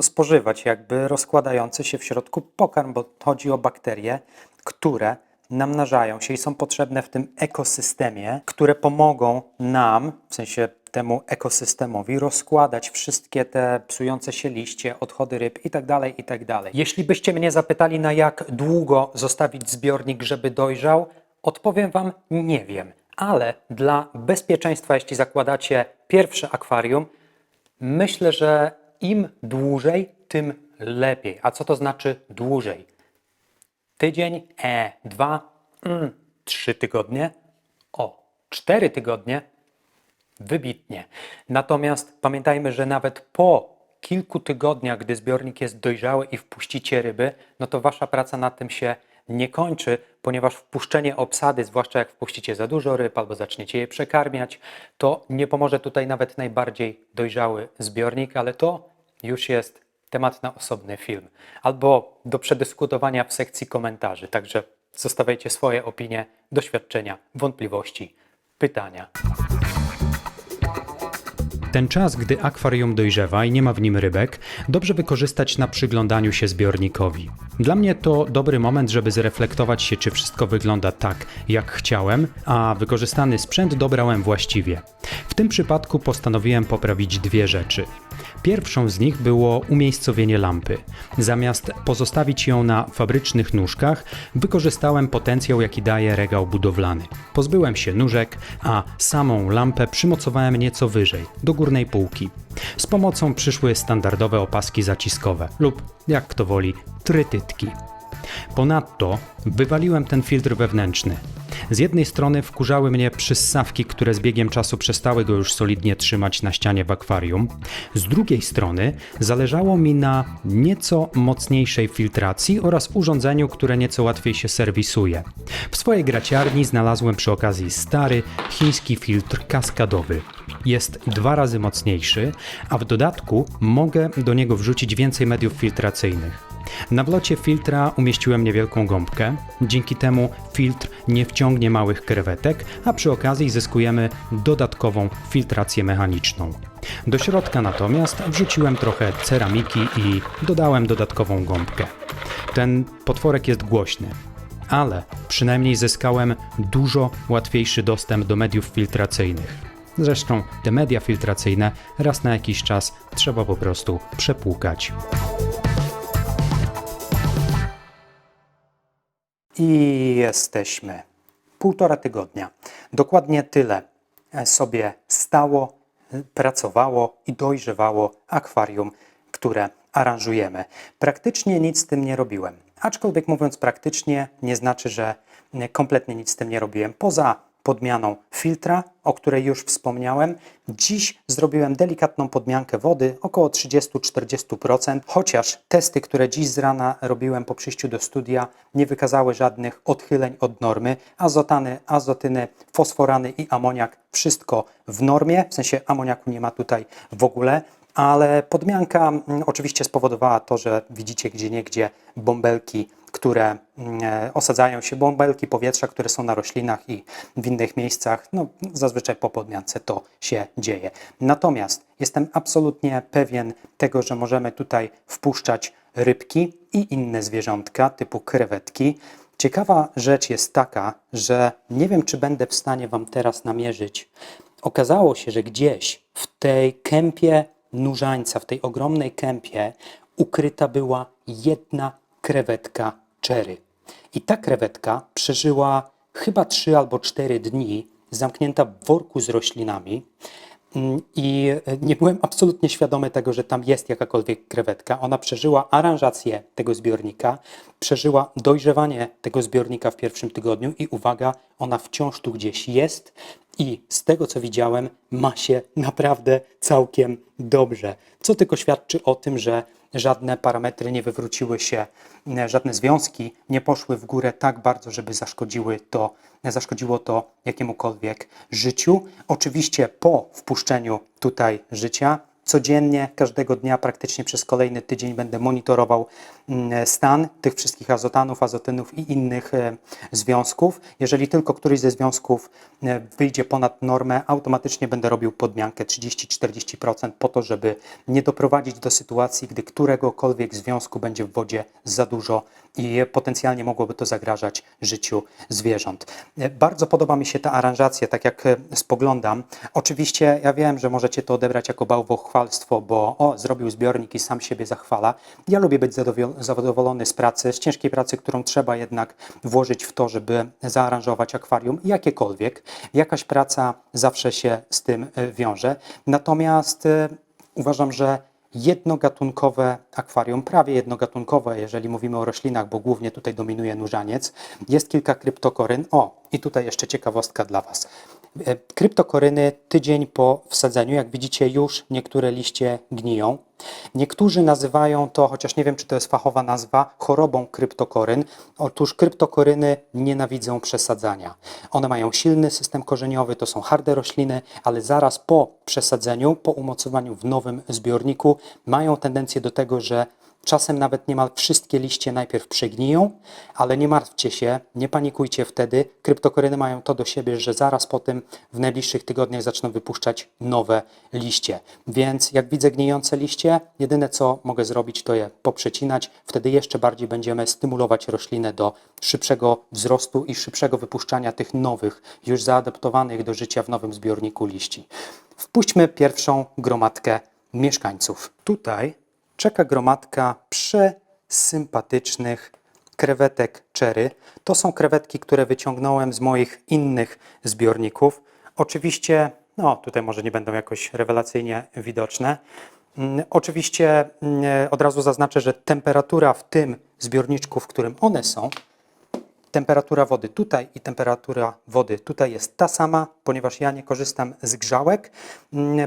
spożywać jakby rozkładający się w środku pokarm, bo chodzi o bakterie, które namnażają się i są potrzebne w tym ekosystemie, które pomogą nam, w sensie temu ekosystemowi, rozkładać wszystkie te psujące się liście, odchody ryb itd., itd. Jeśli byście mnie zapytali, na jak długo zostawić zbiornik, żeby dojrzał, odpowiem Wam, nie wiem. Ale dla bezpieczeństwa, jeśli zakładacie pierwsze akwarium, myślę, że im dłużej, tym lepiej. A co to znaczy dłużej? Tydzień, 2, 3 tygodnie, 4 tygodnie, wybitnie. Natomiast pamiętajmy, że nawet po kilku tygodniach, gdy zbiornik jest dojrzały i wpuścicie ryby, no to Wasza praca na tym się nie kończy, ponieważ wpuszczenie obsady, zwłaszcza jak wpuścicie za dużo ryb albo zaczniecie je przekarmiać, to nie pomoże tutaj nawet najbardziej dojrzały zbiornik, ale to już jest temat na osobny film albo do przedyskutowania w sekcji komentarzy. Także zostawiajcie swoje opinie, doświadczenia, wątpliwości, pytania. Ten czas, gdy akwarium dojrzewa i nie ma w nim rybek, dobrze wykorzystać na przyglądaniu się zbiornikowi. Dla mnie to dobry moment, żeby zreflektować się, czy wszystko wygląda tak, jak chciałem, a wykorzystany sprzęt dobrałem właściwie. W tym przypadku postanowiłem poprawić dwie rzeczy. Pierwszą z nich było umiejscowienie lampy. Zamiast pozostawić ją na fabrycznych nóżkach, wykorzystałem potencjał, jaki daje regał budowlany. Pozbyłem się nóżek, a samą lampę przymocowałem nieco wyżej, do górnej półki. Z pomocą przyszły standardowe opaski zaciskowe lub, jak kto woli, trytytki. Ponadto wywaliłem ten filtr wewnętrzny. Z jednej strony wkurzały mnie przyssawki, które z biegiem czasu przestały go już solidnie trzymać na ścianie w akwarium. Z drugiej strony zależało mi na nieco mocniejszej filtracji oraz urządzeniu, które nieco łatwiej się serwisuje. W swojej graciarni znalazłem przy okazji stary chiński filtr kaskadowy. Jest 2 razy mocniejszy, a w dodatku mogę do niego wrzucić więcej mediów filtracyjnych. Na wlocie filtra umieściłem niewielką gąbkę, dzięki temu filtr nie wciągnie małych krewetek, a przy okazji zyskujemy dodatkową filtrację mechaniczną. Do środka natomiast wrzuciłem trochę ceramiki i dodałem dodatkową gąbkę. Ten potworek jest głośny, ale przynajmniej zyskałem dużo łatwiejszy dostęp do mediów filtracyjnych. Zresztą te media filtracyjne raz na jakiś czas trzeba po prostu przepłukać. I jesteśmy. 1,5 tygodnia. Dokładnie tyle sobie stało, pracowało i dojrzewało akwarium, które aranżujemy. Praktycznie nic z tym nie robiłem. Aczkolwiek mówiąc praktycznie, nie znaczy, że kompletnie nic z tym nie robiłem. Poza podmianą filtra, o której już wspomniałem. Dziś zrobiłem delikatną podmiankę wody, około 30-40%, chociaż testy, które dziś z rana robiłem po przyjściu do studia, nie wykazały żadnych odchyleń od normy. Azotany, azotyny, fosforany i amoniak, wszystko w normie, w sensie amoniaku nie ma tutaj w ogóle. Ale podmianka oczywiście spowodowała to, że widzicie gdzieniegdzie bąbelki, które osadzają się, bąbelki powietrza, które są na roślinach i w innych miejscach. No, zazwyczaj po podmiance to się dzieje. Natomiast jestem absolutnie pewien tego, że możemy tutaj wpuszczać rybki i inne zwierzątka typu krewetki. Ciekawa rzecz jest taka, że nie wiem, czy będę w stanie Wam teraz namierzyć. Okazało się, że gdzieś w tej kępie nurzańca, w tej ogromnej kępie ukryta była jedna krewetka cherry. I ta krewetka przeżyła chyba 3 albo 4 dni zamknięta w worku z roślinami. I nie byłem absolutnie świadomy tego, że tam jest jakakolwiek krewetka. Ona przeżyła aranżację tego zbiornika, przeżyła dojrzewanie tego zbiornika w pierwszym tygodniu i uwaga, ona wciąż tu gdzieś jest i z tego, co widziałem, ma się naprawdę całkiem dobrze. Co tylko świadczy o tym, że żadne parametry nie wywróciły się, żadne związki nie poszły w górę tak bardzo, żeby zaszkodziło to jakiemukolwiek życiu. Oczywiście po wpuszczeniu tutaj życia, codziennie, każdego dnia, praktycznie przez kolejny tydzień będę monitorował stan tych wszystkich azotanów, azotynów i innych związków. Jeżeli tylko któryś ze związków wyjdzie ponad normę, automatycznie będę robił podmiankę 30-40% po to, żeby nie doprowadzić do sytuacji, gdy któregokolwiek związku będzie w wodzie za dużo i potencjalnie mogłoby to zagrażać życiu zwierząt. Bardzo podoba mi się ta aranżacja, tak jak spoglądam. Oczywiście ja wiem, że możecie to odebrać jako bałwochwalstwo, bo zrobił zbiornik i sam siebie zachwala. Ja lubię być zadowolony z pracy, z ciężkiej pracy, którą trzeba jednak włożyć w to, żeby zaaranżować akwarium, jakiekolwiek. Jakaś praca zawsze się z tym wiąże. Natomiast uważam, że jednogatunkowe akwarium, prawie jednogatunkowe, jeżeli mówimy o roślinach, bo głównie tutaj dominuje nurzaniec. Jest kilka kryptokoryn. I tutaj jeszcze ciekawostka dla Was. Kryptokoryny tydzień po wsadzeniu, jak widzicie, już niektóre liście gniją. Niektórzy nazywają to, chociaż nie wiem, czy to jest fachowa nazwa, chorobą kryptokoryn. Otóż kryptokoryny nienawidzą przesadzania. One mają silny system korzeniowy, to są harde rośliny, ale zaraz po przesadzeniu, po umocowaniu w nowym zbiorniku mają tendencję do tego, że czasem nawet niemal wszystkie liście najpierw przegniją, ale nie martwcie się, nie panikujcie wtedy. Kryptokoryny mają to do siebie, że zaraz po tym w najbliższych tygodniach zaczną wypuszczać nowe liście. Więc jak widzę gnijące liście, jedyne co mogę zrobić, to je poprzecinać. Wtedy jeszcze bardziej będziemy stymulować roślinę do szybszego wzrostu i szybszego wypuszczania tych nowych, już zaadaptowanych do życia w nowym zbiorniku liści. Wpuśćmy pierwszą gromadkę mieszkańców. Tutaj czeka gromadka przesympatycznych krewetek cherry. To są krewetki, które wyciągnąłem z moich innych zbiorników. Oczywiście, tutaj może nie będą jakoś rewelacyjnie widoczne. Oczywiście od razu zaznaczę, że temperatura w tym zbiorniczku, w którym one są, temperatura wody tutaj i temperatura wody tutaj jest ta sama, ponieważ ja nie korzystam z grzałek.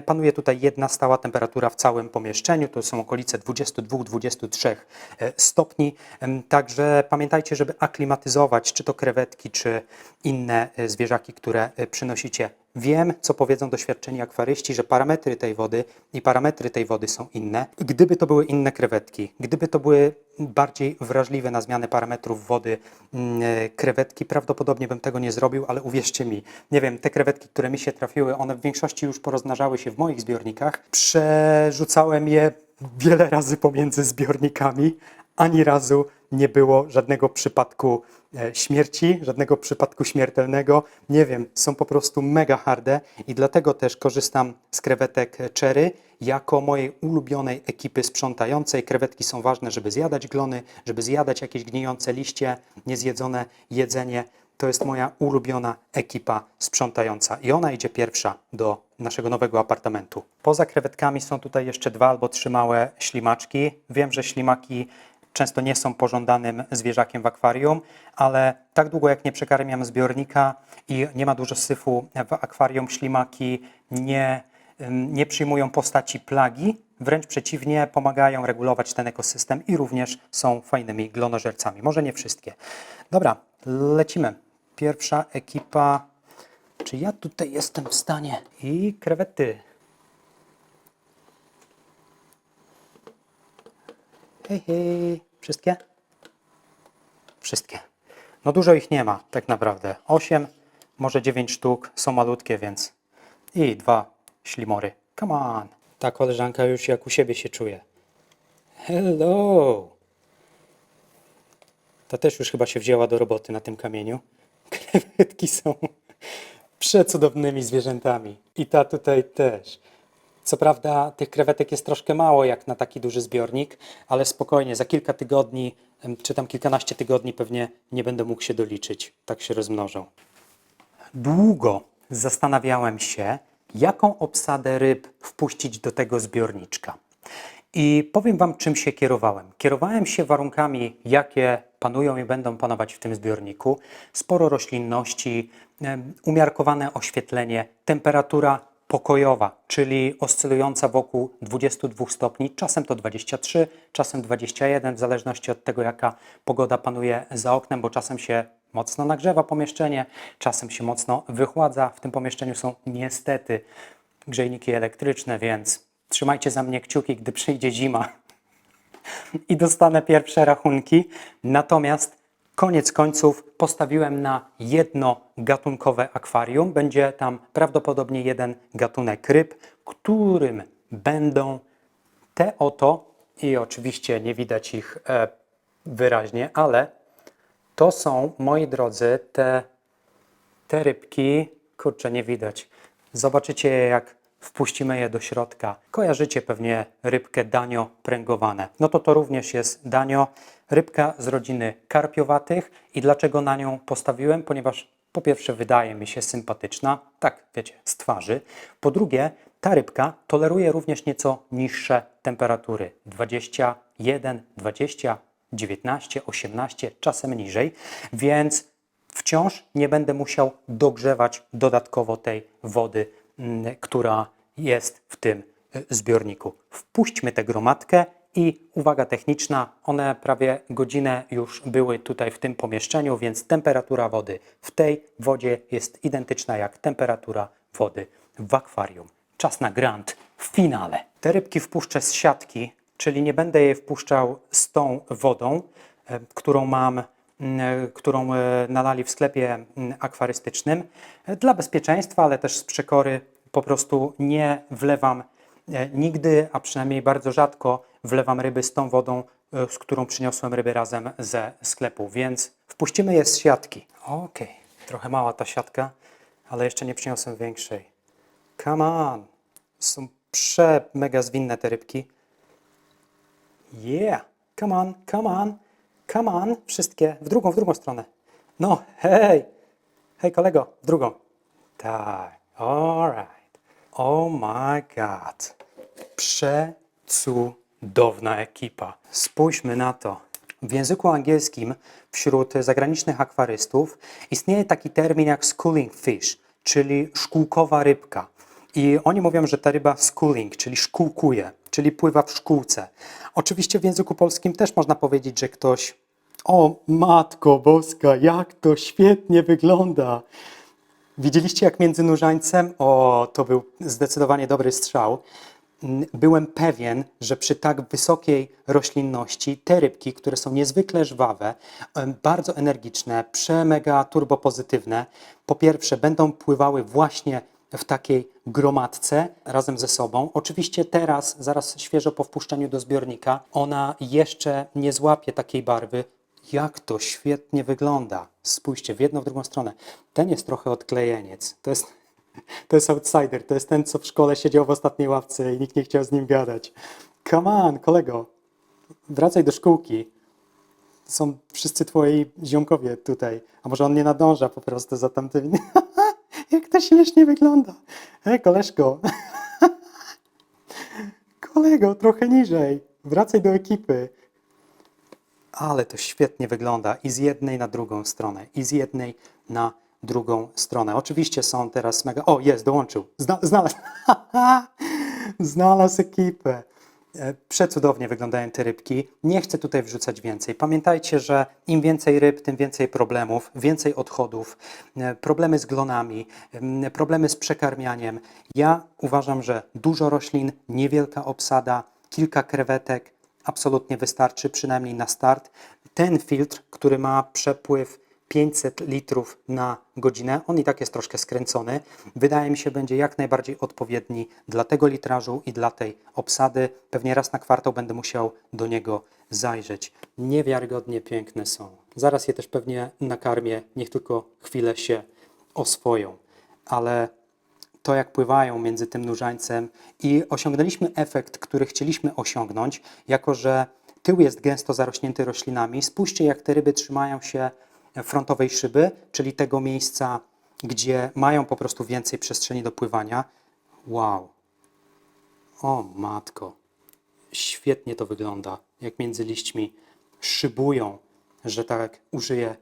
Panuje tutaj jedna stała temperatura w całym pomieszczeniu, to są okolice 22-23 stopni. Także pamiętajcie, żeby aklimatyzować czy to krewetki, czy inne zwierzaki, które przynosicie. Wiem, co powiedzą doświadczeni akwaryści, że parametry tej wody i parametry tej wody są inne. Gdyby to były inne krewetki, gdyby to były bardziej wrażliwe na zmianę parametrów wody krewetki, prawdopodobnie bym tego nie zrobił, ale uwierzcie mi, nie wiem, te krewetki, które mi się trafiły, one w większości już porozmnażały się w moich zbiornikach. Przerzucałem je wiele razy pomiędzy zbiornikami, ani razu nie było żadnego przypadku śmierci, żadnego przypadku śmiertelnego. Nie wiem, są po prostu mega harde i dlatego też korzystam z krewetek cherry jako mojej ulubionej ekipy sprzątającej. Krewetki są ważne, żeby zjadać glony, żeby zjadać jakieś gnijące liście, niezjedzone jedzenie. To jest moja ulubiona ekipa sprzątająca i ona idzie pierwsza do naszego nowego apartamentu. Poza krewetkami są tutaj jeszcze 2 albo 3 małe ślimaczki. Wiem, że ślimaki często nie są pożądanym zwierzakiem w akwarium, ale tak długo jak nie przekarmiam zbiornika i nie ma dużo syfu w akwarium, ślimaki nie przyjmują postaci plagi, wręcz przeciwnie, pomagają regulować ten ekosystem i również są fajnymi glonożercami. Może nie wszystkie. Dobra, lecimy. Pierwsza ekipa. Czy ja tutaj jestem w stanie? I krewety. Hej, hej. Wszystkie? Wszystkie. No dużo ich nie ma, tak naprawdę. 8, może 9 sztuk. Są malutkie, więc... I 2 ślimory. Come on. Ta koleżanka już jak u siebie się czuje. Hello. Ta też już chyba się wzięła do roboty na tym kamieniu. Krewetki są przecudownymi zwierzętami. I ta tutaj też. Co prawda tych krewetek jest troszkę mało jak na taki duży zbiornik, ale spokojnie, za kilka tygodni, czy tam kilkanaście tygodni pewnie nie będę mógł się doliczyć. Tak się rozmnożą. Długo zastanawiałem się, jaką obsadę ryb wpuścić do tego zbiorniczka. I powiem Wam, czym się kierowałem. Kierowałem się warunkami, jakie panują i będą panować w tym zbiorniku. Sporo roślinności, umiarkowane oświetlenie, temperatura pokojowa, czyli oscylująca wokół 22 stopni, czasem to 23, czasem 21, w zależności od tego, jaka pogoda panuje za oknem, bo czasem się mocno nagrzewa pomieszczenie, czasem się mocno wychładza. W tym pomieszczeniu są niestety grzejniki elektryczne, więc trzymajcie za mnie kciuki, gdy przyjdzie zima i dostanę pierwsze rachunki. Natomiast koniec końców postawiłem na jedno gatunkowe akwarium. Będzie tam prawdopodobnie jeden gatunek ryb, którym będą te oto, i oczywiście nie widać ich wyraźnie, ale to są, moi drodzy, te rybki, kurczę, nie widać. Zobaczycie je, jak wpuścimy je do środka. Kojarzycie pewnie rybkę danio pręgowane. No to również jest danio, rybka z rodziny karpiowatych. I dlaczego na nią postawiłem? Ponieważ po pierwsze wydaje mi się sympatyczna, tak wiecie, z twarzy. Po drugie, ta rybka toleruje również nieco niższe temperatury. 21, 20, 19, 18, czasem niżej, więc wciąż nie będę musiał dogrzewać dodatkowo tej wody, która jest w tym zbiorniku. Wpuśćmy tę gromadkę i uwaga techniczna, one prawie godzinę już były tutaj w tym pomieszczeniu, więc temperatura wody w tej wodzie jest identyczna jak temperatura wody w akwarium. Czas na grand finale. Te rybki wpuszczę z siatki, czyli nie będę je wpuszczał z tą wodą, którą nalali w sklepie akwarystycznym. Dla bezpieczeństwa, ale też z przekory po prostu nie wlewam nigdy, a przynajmniej bardzo rzadko wlewam ryby z tą wodą, z którą przyniosłem ryby razem ze sklepu, więc wpuścimy je z siatki. Okej, trochę mała ta siatka, ale jeszcze nie przyniosłem większej. Come on! Są mega zwinne te rybki. Yeah! Come on, come on! Come on, wszystkie w drugą stronę. No, hej! Hej kolego, w drugą. Tak, alright. Oh my god. Przecudowna ekipa. Spójrzmy na to. W języku angielskim wśród zagranicznych akwarystów istnieje taki termin jak schooling fish, czyli szkółkowa rybka. I oni mówią, że ta ryba schooling, czyli szkółkuje, czyli pływa w szkółce. Oczywiście w języku polskim też można powiedzieć, że ktoś: o matko boska, jak to świetnie wygląda. Widzieliście jak między nurzańcem? O, to był zdecydowanie dobry strzał. Byłem pewien, że przy tak wysokiej roślinności te rybki, które są niezwykle żwawe, bardzo energiczne, przemega turbopozytywne, po pierwsze będą pływały właśnie w takiej gromadce razem ze sobą. Oczywiście teraz, zaraz świeżo po wpuszczeniu do zbiornika, ona jeszcze nie złapie takiej barwy. Jak to świetnie wygląda. Spójrzcie, w jedną, w drugą stronę. Ten jest trochę odklejeniec. To jest outsider. To jest ten, co w szkole siedział w ostatniej ławce i nikt nie chciał z nim gadać. Come on, kolego. Wracaj do szkółki. Są wszyscy twoi ziomkowie tutaj. A może on nie nadąża po prostu za tamtymi. Jak to śmiesznie wygląda. Hej, koleżko. Kolego, trochę niżej. Wracaj do ekipy. Ale to świetnie wygląda i z jednej na drugą stronę, i z jednej na drugą stronę. Oczywiście są teraz mega... O, jest, dołączył. Znalazł. Znalazł ekipę. Przecudownie wyglądają te rybki. Nie chcę tutaj wrzucać więcej. Pamiętajcie, że im więcej ryb, tym więcej problemów, więcej odchodów, problemy z glonami, problemy z przekarmianiem. Ja uważam, że dużo roślin, niewielka obsada, kilka krewetek absolutnie wystarczy, przynajmniej na start. Ten filtr, który ma przepływ 500 litrów na godzinę, on i tak jest troszkę skręcony, wydaje mi się, będzie jak najbardziej odpowiedni dla tego litrażu i dla tej obsady. Pewnie raz na kwartał będę musiał do niego zajrzeć. Niewiarygodnie piękne są. Zaraz je też pewnie nakarmię, niech tylko chwilę się oswoją. Ale to, jak pływają między tym nurzańcem i osiągnęliśmy efekt, który chcieliśmy osiągnąć, jako że tył jest gęsto zarośnięty roślinami. Spójrzcie, jak te ryby trzymają się frontowej szyby, czyli tego miejsca, gdzie mają po prostu więcej przestrzeni do pływania. Wow. O matko. Świetnie to wygląda, jak między liśćmi szybują, że tak użyję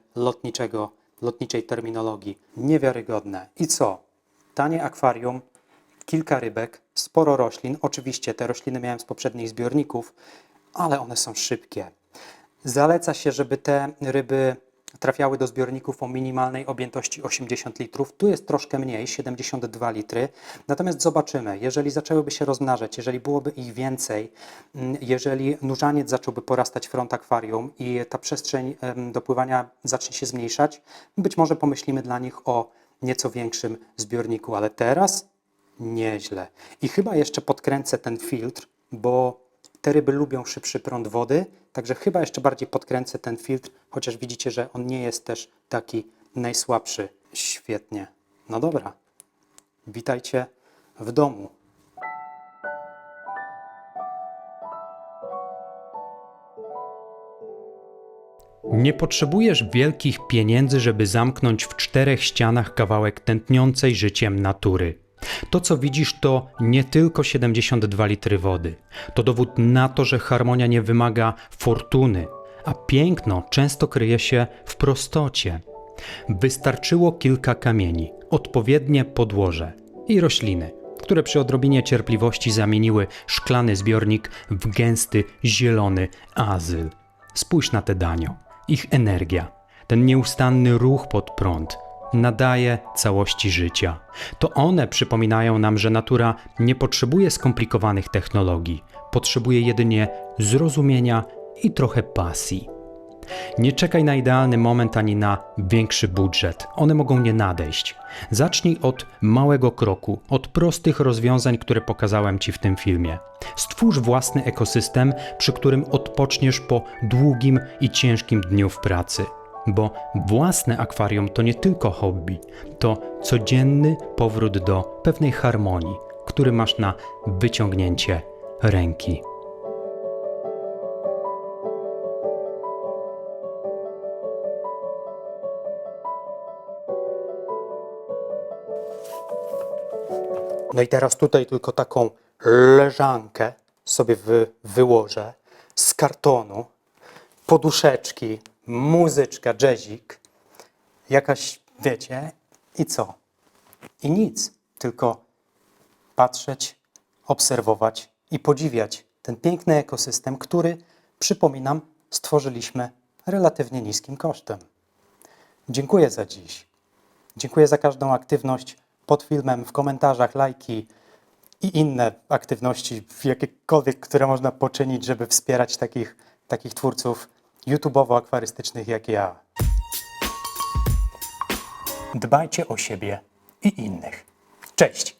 lotniczej terminologii. Niewiarygodne. I co? Tanie akwarium, kilka rybek, sporo roślin. Oczywiście te rośliny miałem z poprzednich zbiorników, ale one są szybkie. Zaleca się, żeby te ryby trafiały do zbiorników o minimalnej objętości 80 litrów. Tu jest troszkę mniej, 72 litry. Natomiast zobaczymy, jeżeli zaczęłyby się rozmnażać, jeżeli byłoby ich więcej, jeżeli nurzaniec zacząłby porastać front akwarium i ta przestrzeń do pływania zacznie się zmniejszać, być może pomyślimy dla nich o nieco większym zbiorniku, ale teraz nieźle. I chyba jeszcze podkręcę ten filtr, bo te ryby lubią szybszy prąd wody, także chyba jeszcze bardziej podkręcę ten filtr, chociaż widzicie, że on nie jest też taki najsłabszy. Świetnie. No dobra. Witajcie w domu. Nie potrzebujesz wielkich pieniędzy, żeby zamknąć w 4 ścianach kawałek tętniącej życiem natury. To, co widzisz, to nie tylko 72 litry wody. To dowód na to, że harmonia nie wymaga fortuny, a piękno często kryje się w prostocie. Wystarczyło kilka kamieni, odpowiednie podłoże i rośliny, które przy odrobinie cierpliwości zamieniły szklany zbiornik w gęsty, zielony azyl. Spójrz na te danio. Ich energia, ten nieustanny ruch pod prąd nadaje całości życia. To one przypominają nam, że natura nie potrzebuje skomplikowanych technologii, potrzebuje jedynie zrozumienia i trochę pasji. Nie czekaj na idealny moment ani na większy budżet. One mogą nie nadejść. Zacznij od małego kroku, od prostych rozwiązań, które pokazałem Ci w tym filmie. Stwórz własny ekosystem, przy którym odpoczniesz po długim i ciężkim dniu w pracy. Bo własne akwarium to nie tylko hobby, to codzienny powrót do pewnej harmonii, który masz na wyciągnięcie ręki. No i teraz tutaj tylko taką leżankę sobie wyłożę z kartonu, poduszeczki, muzyczka, jazzik, jakaś, wiecie, i co? I nic, tylko patrzeć, obserwować i podziwiać ten piękny ekosystem, który, przypominam, stworzyliśmy relatywnie niskim kosztem. Dziękuję za dziś. Dziękuję za każdą aktywność pod filmem, w komentarzach, lajki i inne aktywności, jakiekolwiek, które można poczynić, żeby wspierać takich twórców YouTube'owo-akwarystycznych jak ja. Dbajcie o siebie i innych. Cześć!